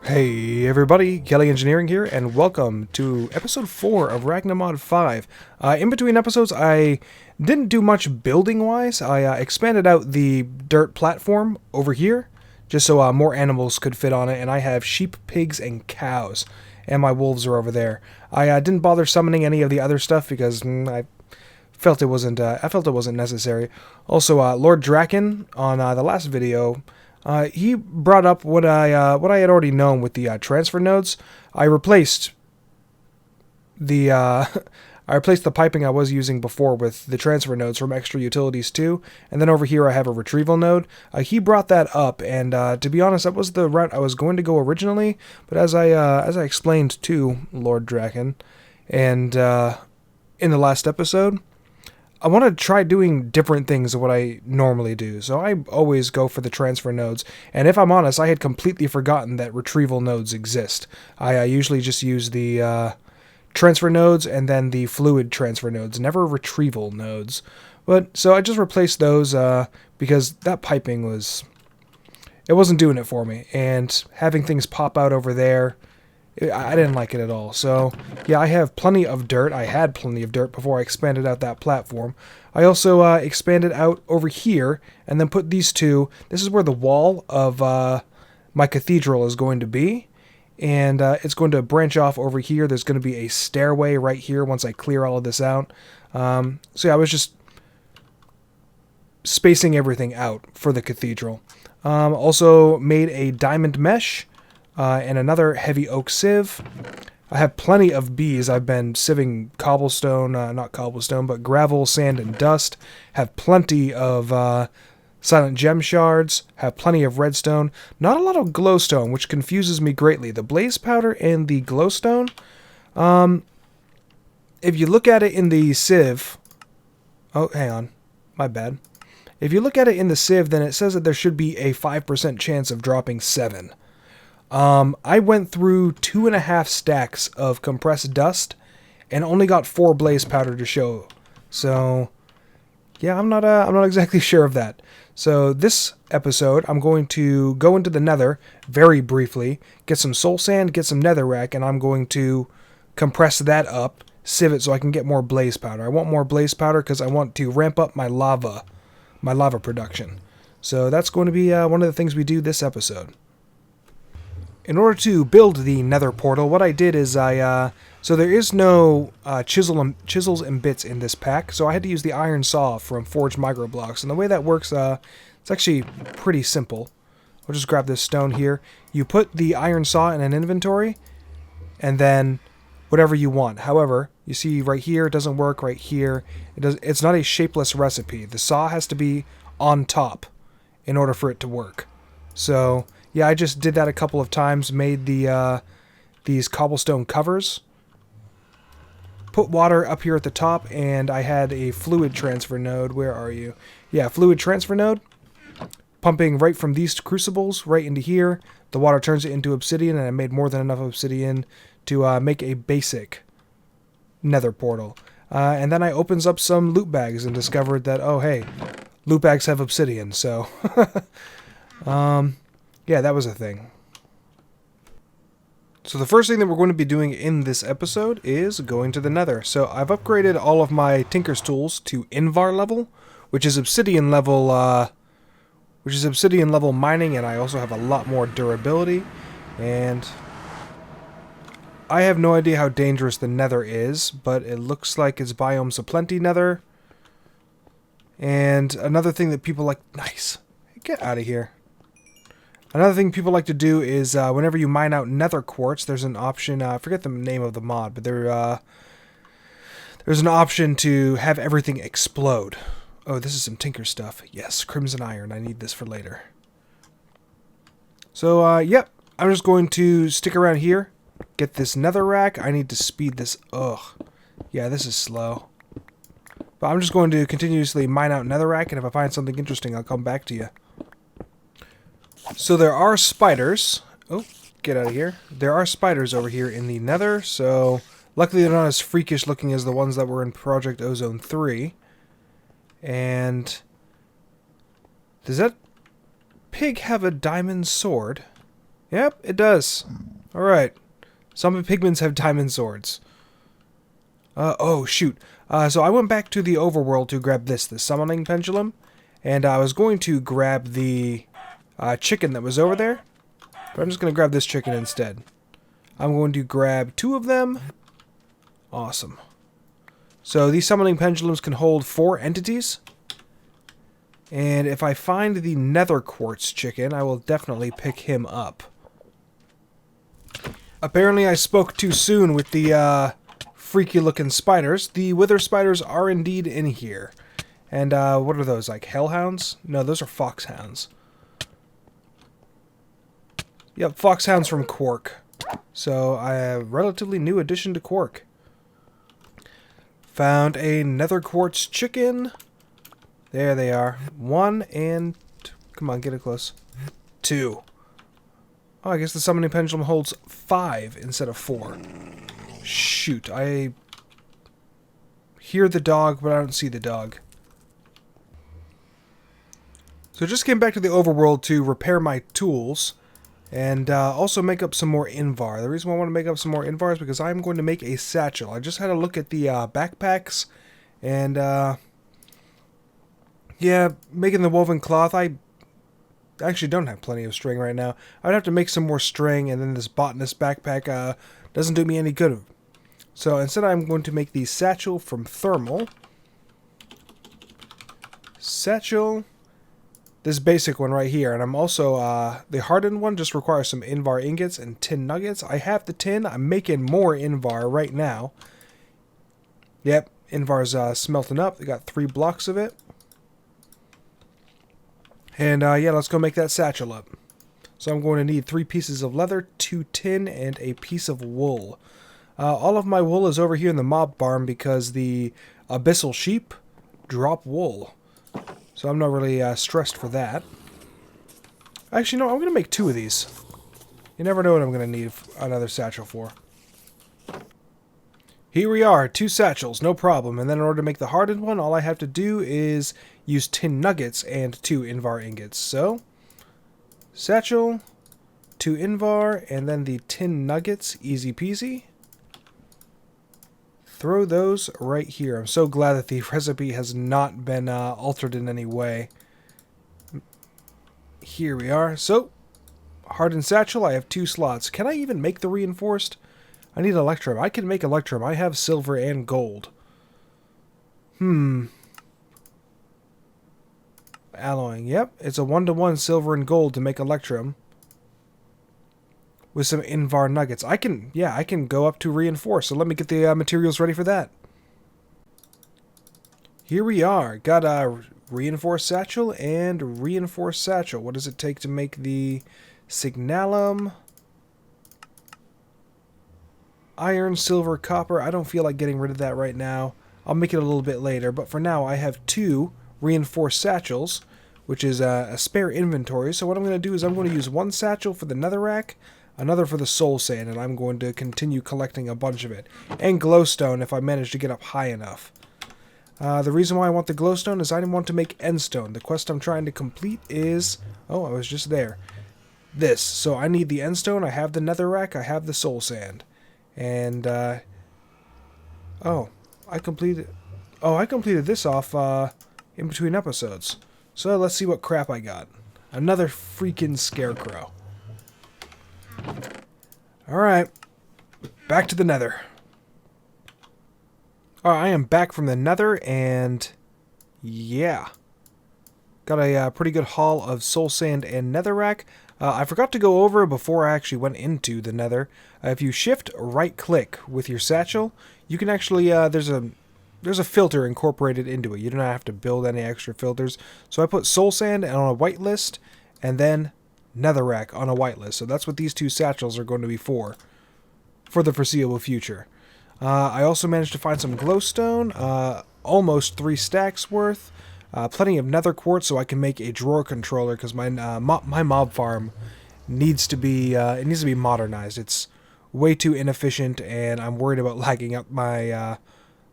Hey everybody, Kelly Engineering here, and welcome to episode 4 of Ragnamod 5. In between episodes, I didn't do much building-wise. I expanded out the dirt platform over here, just so more animals could fit on it, and I have sheep, pigs, and cows, and my wolves are over there. I didn't bother summoning any of the other stuff because I felt it wasn't necessary. Also, Lord Draken on the last video. He brought up what I had already known with the transfer nodes. I replaced the piping I was using before with the transfer nodes from extra utilities too, and then over here I have a retrieval node. He brought that up, and to be honest, that was the route I was going to go originally. But as I explained to Lord Draken, and in the last episode, I want to try doing different things than what I normally do, so I always go for the transfer nodes, and if I'm honest, I had completely forgotten that retrieval nodes exist. I usually just use the transfer nodes and then the fluid transfer nodes, never retrieval nodes. But so I just replaced those because that piping wasn't doing it for me, and having things pop out over there, I didn't like it at all. So, yeah, I have plenty of dirt. I had plenty of dirt before I expanded out that platform. I also expanded out over here and then put these two. This is where the wall of my cathedral is going to be. And it's going to branch off over here. There's going to be a stairway right here once I clear all of this out. So, yeah, I was just spacing everything out for the cathedral. Also made a diamond mesh. And another heavy oak sieve. I have plenty of bees. I've been sieving cobblestone, not cobblestone, but gravel, sand, and dust. Have plenty of silent gem shards. Have plenty of redstone. Not a lot of glowstone, which confuses me greatly. The blaze powder and the glowstone, if you look at it in the sieve... Oh, hang on. My bad. If you look at it in the sieve, then it says that there should be a 5% chance of dropping 7. I went through 2.5 stacks of compressed dust and only got 4 blaze powder to show. So, yeah, I'm not exactly sure of that. So this episode, I'm going to go into the nether very briefly, get some soul sand, get some netherrack, and I'm going to compress that up, sieve it so I can get more blaze powder. I want more blaze powder because I want to ramp up my lava production. So that's going to be one of the things we do this episode. In order to build the nether portal, what I did is so there is no chisels and bits in this pack, so I had to use the iron saw from Forged Micro Blocks. And the way that works, it's actually pretty simple. I'll just grab this stone here. You put the iron saw in an inventory, and then whatever you want. However, you see right here, it doesn't work, right here. It's not a shapeless recipe. The saw has to be on top in order for it to work. So... yeah, I just did that a couple of times, made these cobblestone covers, put water up here at the top, and I had a fluid transfer node. Where are you? Yeah, fluid transfer node, pumping right from these crucibles right into here. The water turns it into obsidian, and I made more than enough obsidian to make a basic nether portal. And then I opens up some loot bags and discovered that, oh hey, loot bags have obsidian, so... yeah, that was a thing. So the first thing that we're going to be doing in this episode is going to the nether. So I've upgraded all of my Tinker's tools to Invar level, which is obsidian level mining, and I also have a lot more durability. And I have no idea how dangerous the nether is, but it looks like it's biomes aplenty nether. And another thing that people like... Nice. Get out of here. Another thing people like to do is whenever you mine out nether quartz, there's an option, I forget the name of the mod, but there's an option to have everything explode. Oh, this is some tinker stuff. Yes, crimson iron. I need this for later. So, yep, I'm just going to stick around here, get this netherrack. I need to speed this. Ugh. Yeah, this is slow. But I'm just going to continuously mine out netherrack, and if I find something interesting, I'll come back to you. So there are spiders. Oh, get out of here. There are spiders over here in the nether, so luckily they're not as freakish looking as the ones that were in Project Ozone 3. And does that pig have a diamond sword? Yep, it does. Alright. Some pigments have diamond swords. Oh, shoot. So I went back to the overworld to grab the summoning pendulum. And I was going to grab the chicken that was over there. But I'm just going to grab this chicken instead. I'm going to grab 2 of them. Awesome. So these summoning pendulums can hold 4 entities. And if I find the nether quartz chicken, I will definitely pick him up. Apparently I spoke too soon with the freaky looking spiders. The wither spiders are indeed in here. And what are those, like hellhounds? No, those are foxhounds. Yep, foxhounds from Quark. So I have a relatively new addition to Quark. Found a nether quartz chicken. There they are. 1 and... Come on, get it close. 2. Oh, I guess the summoning pendulum holds 5 instead of 4. Shoot, I hear the dog, but I don't see the dog. So I just came back to the overworld to repair my tools. And also make up some more invar. The reason why I want to make up some more invar is because I'm going to make a satchel. I just had a look at the backpacks. And, yeah, making the woven cloth. I actually don't have plenty of string right now. I'd have to make some more string. And then this botanist backpack doesn't do me any good. So instead I'm going to make the satchel from thermal. Satchel. This basic one right here, and I'm also, the hardened one just requires some invar ingots and tin nuggets. I have the tin. I'm making more invar right now. Yep, invar's smelting up. We got 3 blocks of it. And, yeah, let's go make that satchel up. So I'm going to need 3 pieces of leather, 2 tin, and a piece of wool. All of my wool is over here in the mob farm because the abyssal sheep drop wool. So I'm not really stressed for that. Actually, no, I'm going to make 2 of these. You never know what I'm going to need another satchel for. Here we are, 2 satchels, no problem. And then in order to make the hardened one, all I have to do is use tin nuggets and 2 invar ingots. So, satchel, 2 invar, and then the tin nuggets, easy peasy. Throw those right here. I'm so glad that the recipe has not been altered in any way. Here we are. So, hardened satchel, I have 2 slots. Can I even make the reinforced? I need electrum. I can make electrum. I have silver and gold. Alloying. Yep, it's a 1-to-1 silver and gold to make electrum. With some invar nuggets. I can go up to reinforce. So let me get the materials ready for that. Here we are. Got a reinforced satchel and reinforced satchel. What does it take to make the signalum? Iron, silver, copper. I don't feel like getting rid of that right now. I'll make it a little bit later. But for now, I have 2 reinforced satchels, which is a spare inventory. So what I'm going to do is I'm going to use 1 satchel for the netherrack, another for the soul sand, and I'm going to continue collecting a bunch of it. And glowstone if I manage to get up high enough. The reason why I want the glowstone is I want to make endstone. The quest I'm trying to complete is... Oh, I was just there. This. So I need the endstone, I have the netherrack, I have the soul sand. And, oh, I completed this off, in between episodes. So let's see what crap I got. Another freaking scarecrow. Alright, back to the nether. Alright, I am back from the nether, and yeah. Got a pretty good haul of soul sand and netherrack. I forgot to go over before I actually went into the nether. If you shift right click with your satchel, you can actually, there's a filter incorporated into it. You don't have to build any extra filters. So I put soul sand on a whitelist, and then netherrack on a whitelist. So that's what these 2 satchels are going to be for the foreseeable future. I also managed to find some glowstone, almost 3 stacks worth. Plenty of nether quartz so I can make a drawer controller because my mob farm needs to be modernized. It's way too inefficient, and I'm worried about lagging out my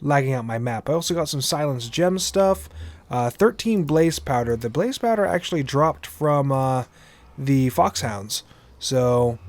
map. I also got some silence gem stuff, 13 blaze powder. The blaze powder actually dropped from the foxhounds, So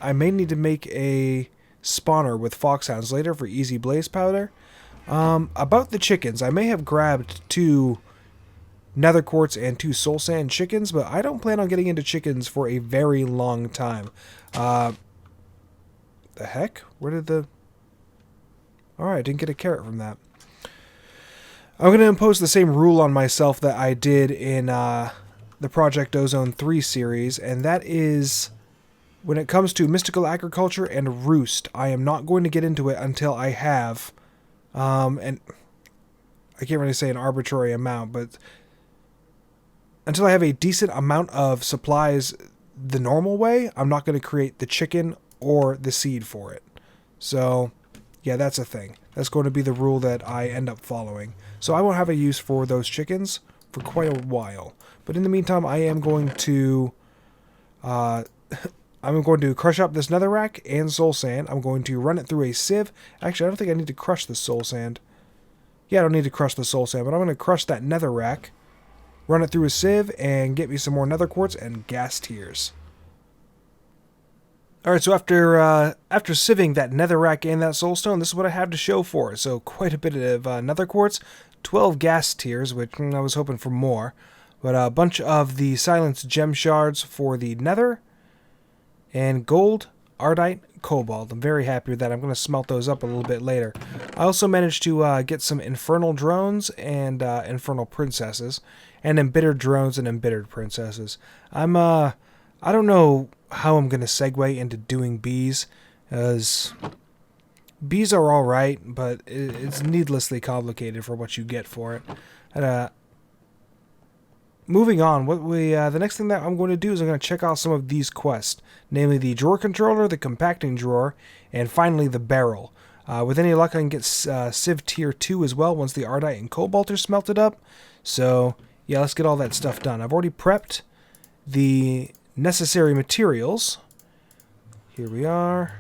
I may need to make a spawner with foxhounds later for easy blaze powder. About the chickens, I may have grabbed 2 nether quartz and 2 soul sand chickens, but I don't plan on getting into chickens for a very long time. The heck? Where did the... Alright, I didn't get a carrot from that. I'm going to impose the same rule on myself that I did in the Project Ozone 3 series, and that is when it comes to mystical agriculture and roost, I am not going to get into it until I have, and I can't really say an arbitrary amount, but until I have a decent amount of supplies the normal way, I'm not going to create the chicken or the seed for it. So, yeah, that's a thing. That's going to be the rule that I end up following. So I won't have a use for those chickens for quite a while. But in the meantime, I am going to crush up this netherrack and soul sand. I'm going to run it through a sieve. Actually, I don't think I need to crush the soul sand. Yeah, I don't need to crush the soul sand, but I'm going to crush that netherrack, run it through a sieve, and get me some more nether quartz and gas tiers. Alright, so after sieving that netherrack and that soulstone, this is what I have to show for it. So quite a bit of nether quartz, 12 gas tiers, which I was hoping for more, but a bunch of the silenced gem shards for the nether, and gold, ardite, cobalt. I'm very happy with that. I'm going to smelt those up a little bit later. I also managed to get some infernal drones and infernal princesses, and embittered drones and embittered princesses. I don't know how I'm going to segue into doing bees, as bees are alright, but it's needlessly complicated for what you get for it. And, moving on, the next thing that I'm going to do is I'm going to check out some of these quests, namely the drawer controller, the compacting drawer, and finally the barrel. With any luck, I can get Civ Tier 2 as well once the ardite and cobalt are smelted up. So, yeah, let's get all that stuff done. I've already prepped the necessary materials. Here we are.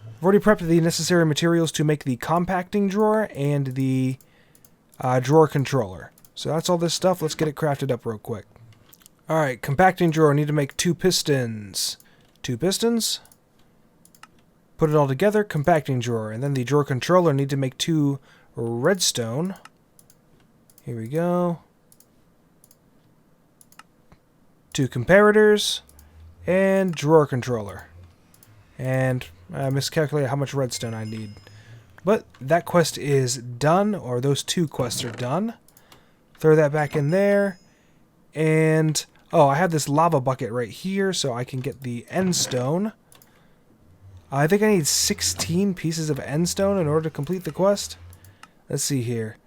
I've already prepped the necessary materials to make the compacting drawer and the drawer controller. So that's all this stuff. Let's get it crafted up real quick. Alright, compacting drawer. I need to make 2 pistons. 2 pistons. Put it all together. Compacting drawer. And then the drawer controller. Need to make 2 redstone. Here we go. 2 comparators. And drawer controller. And I miscalculated how much redstone I need. But that quest is done. Or those 2 quests are done. Throw that back in there. And, oh, I have this lava bucket right here, so I can get the end stone. I think I need 16 pieces of end stone in order to complete the quest. Let's see here.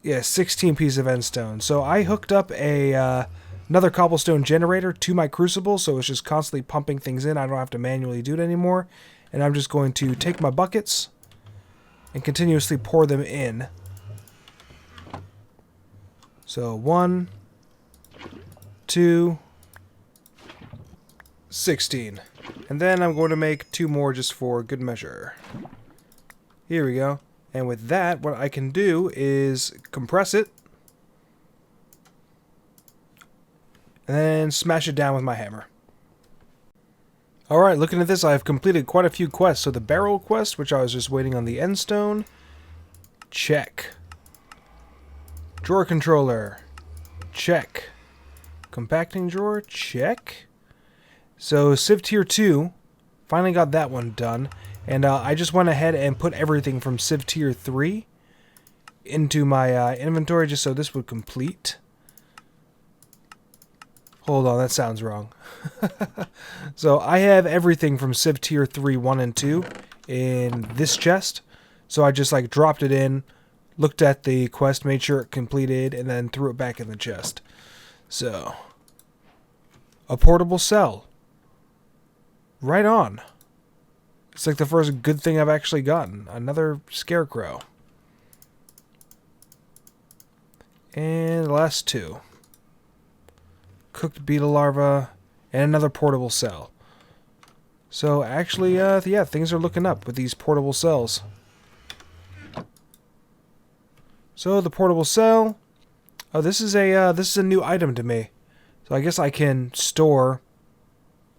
Yeah, 16 pieces of end stone. So I hooked up another cobblestone generator to my crucible, so it's just constantly pumping things in. I don't have to manually do it anymore. And I'm just going to take my buckets and continuously pour them in. So 1, 2, 16. And then I'm going to make 2 more just for good measure. Here we go. And with that, what I can do is compress it. And then smash it down with my hammer. Alright, looking at this, I've completed quite a few quests. So the barrel quest, which I was just waiting on the end stone. Check. Drawer controller. Check. Compacting drawer. Check. So Civ Tier 2. Finally got that one done. And I just went ahead and put everything from Civ Tier 3 into my inventory just so this would complete. Hold on, that sounds wrong. So I have everything from Civ Tier 3, 1, and 2 in this chest. So I just like dropped it in, looked at the quest, made sure it completed, and then threw it back in the chest. So, a portable cell. Right on. It's like the first good thing I've actually gotten. Another scarecrow. And the last 2. Cooked beetle larva, and another portable cell. So actually, yeah, things are looking up with these portable cells. So the portable cell. Oh, this is a new item to me. So I guess I can store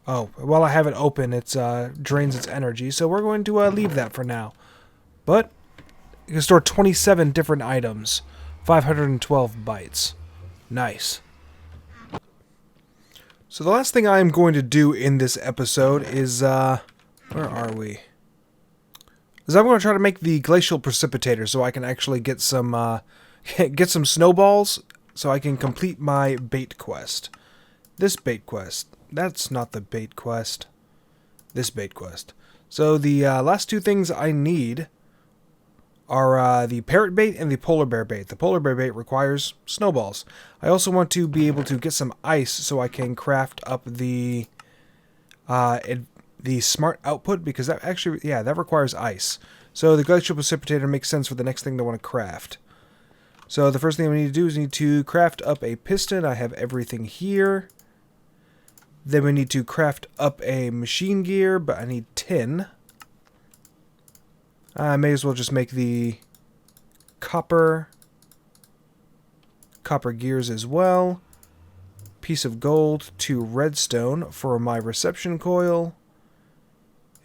Oh, while I have it open, it drains its energy, so we're going to leave that for now. But you can store 27 different items, 512 bytes. Nice. So the last thing I'm going to do in this episode is, where are we? Is I'm going to try to make the glacial precipitator so I can actually get some snowballs so I can complete my bait quest. This bait quest. That's not the bait quest. This bait quest. So the last two things I need are the parrot bait and the polar bear bait. The polar bear bait requires snowballs. I also want to be able to get some ice so I can craft up the smart output, because that actually, yeah, that requires ice. So the glacial precipitator makes sense for the next thing I want to craft. So the first thing we need to do is need to craft up a piston. I have everything here. Then we need to craft up a machine gear, but I need tin. I may as well just make the copper gears as well. Piece of gold, 2 redstone for my reception coil.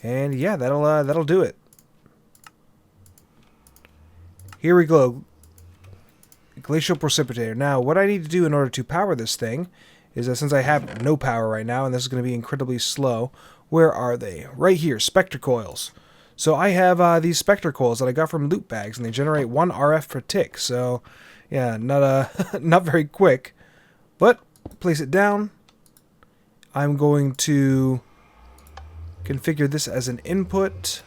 And yeah, that'll do it. Here we go. Glacial precipitator. Now, what I need to do in order to power this thing is that since I have no power right now, and this is going to be incredibly slow, where are they? Right here, spectre coils. So I have these spectre coils that I got from loot bags, and they generate 1 RF per tick. So, yeah, not very quick. But, place it down. I'm going to configure this as an input.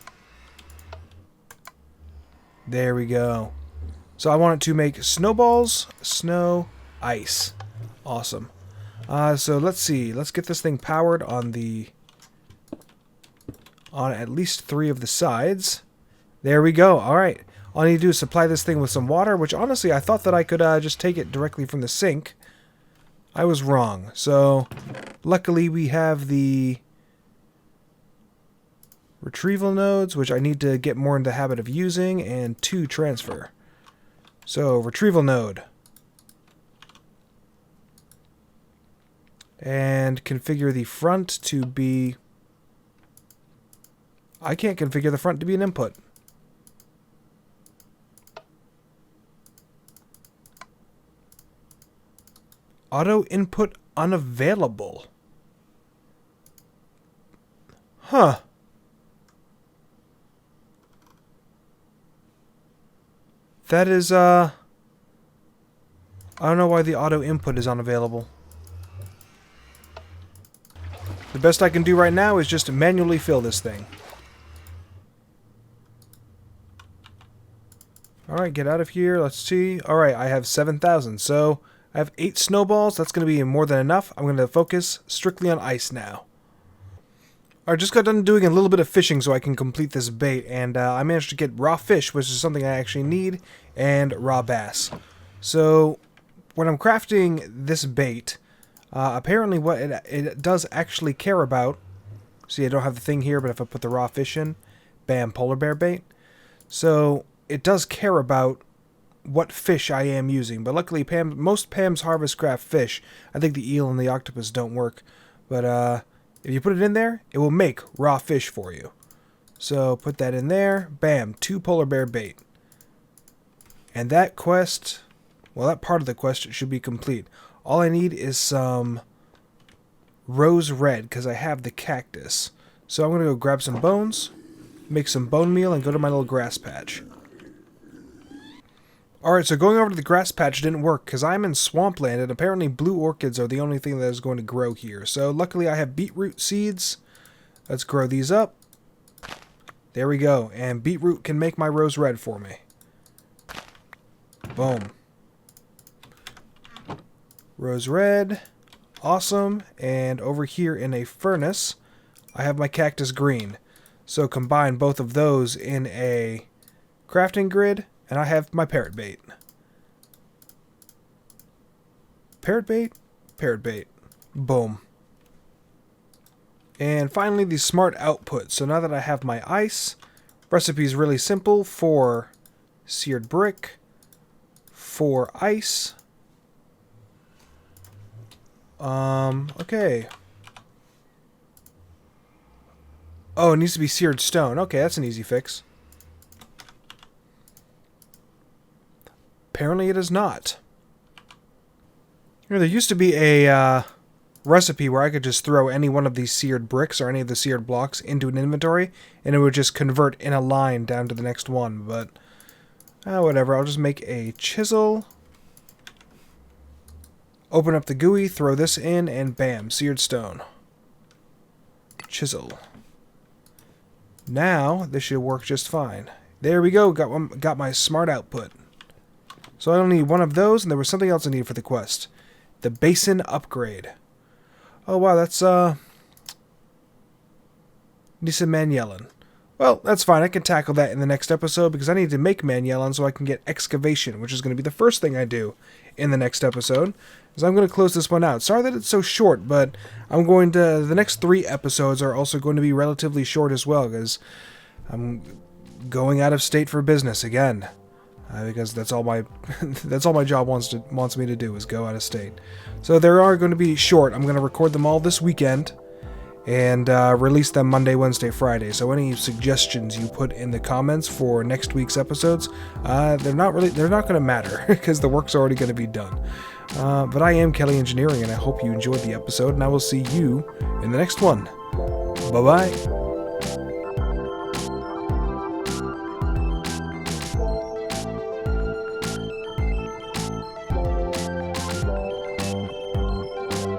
There we go. So I want it to make snowballs, snow, ice. Awesome. So let's see. Let's get this thing powered on at least 3 of the sides. There we go. All right. All I need to do is supply this thing with some water, which honestly I thought that I could just take it directly from the sink. I was wrong. So luckily we have the retrieval nodes, which I need to get more into the habit of using, and 2 transfer. So retrieval node. And configure the front to be... I can't configure the front to be an input. Auto input unavailable. Huh. That is, I don't know why the auto input is unavailable. The best I can do right now is just manually fill this thing. Alright, get out of here. Let's see. Alright, I have 7,000. So, I have 8 snowballs. That's going to be more than enough. I'm going to focus strictly on ice now. Alright, just got done doing a little bit of fishing so I can complete this bait. And I managed to get raw fish, which is something I actually need, and raw bass. So, when I'm crafting this bait, apparently what it does actually care about... See, I don't have the thing here, but if I put the raw fish in, bam, polar bear bait. So... it does care about what fish I am using, but luckily most Pam's Harvest Craft fish, I think the eel and the octopus don't work, but if you put it in there, it will make raw fish for you. So put that in there, bam, 2 polar bear bait. And that quest, well, that part of the quest should be complete. All I need is some rose red, because I have the cactus. So I'm going to go grab some bones, make some bone meal, and go to my little grass patch. Alright, so going over to the grass patch didn't work because I'm in swampland, and apparently blue orchids are the only thing that is going to grow here. So luckily I have beetroot seeds. Let's grow these up. There we go. And beetroot can make my rose red for me. Boom. Rose red. Awesome. And over here in a furnace, I have my cactus green. So combine both of those in a crafting grid. And I have my parrot bait. Parrot bait? Parrot bait. Boom. And finally, the smart output. So now that I have my ice, recipe is really simple. 4 seared brick, 4 ice. Okay. Oh, it needs to be seared stone. Okay, that's an easy fix. Apparently it is not. You know, there used to be a recipe where I could just throw any one of these seared bricks or any of the seared blocks into an inventory, and it would just convert in a line down to the next one, but whatever. I'll just make a chisel, open up the GUI, throw this in, and bam, seared stone. Chisel. Now, this should work just fine. There we go, got my smart output. So I only need one of those, and there was something else I needed for the quest. The basin upgrade. Oh wow, that's need some Manyelon. Well, that's fine, I can tackle that in the next episode, because I need to make Manyelon so I can get excavation, which is going to be the first thing I do in the next episode. So I'm going to close this one out. Sorry that it's so short, but I'm going to... The next 3 episodes are also going to be relatively short as well, because I'm going out of state for business again. Because that's all my job wants me to do, is go out of state. So they are going to be short. I'm going to record them all this weekend and release them Monday, Wednesday, Friday. So any suggestions you put in the comments for next week's episodes, they're not going to matter because the work's already going to be done. But I am Kelly Engineering, and I hope you enjoyed the episode, and I will see you in the next one. Bye-bye.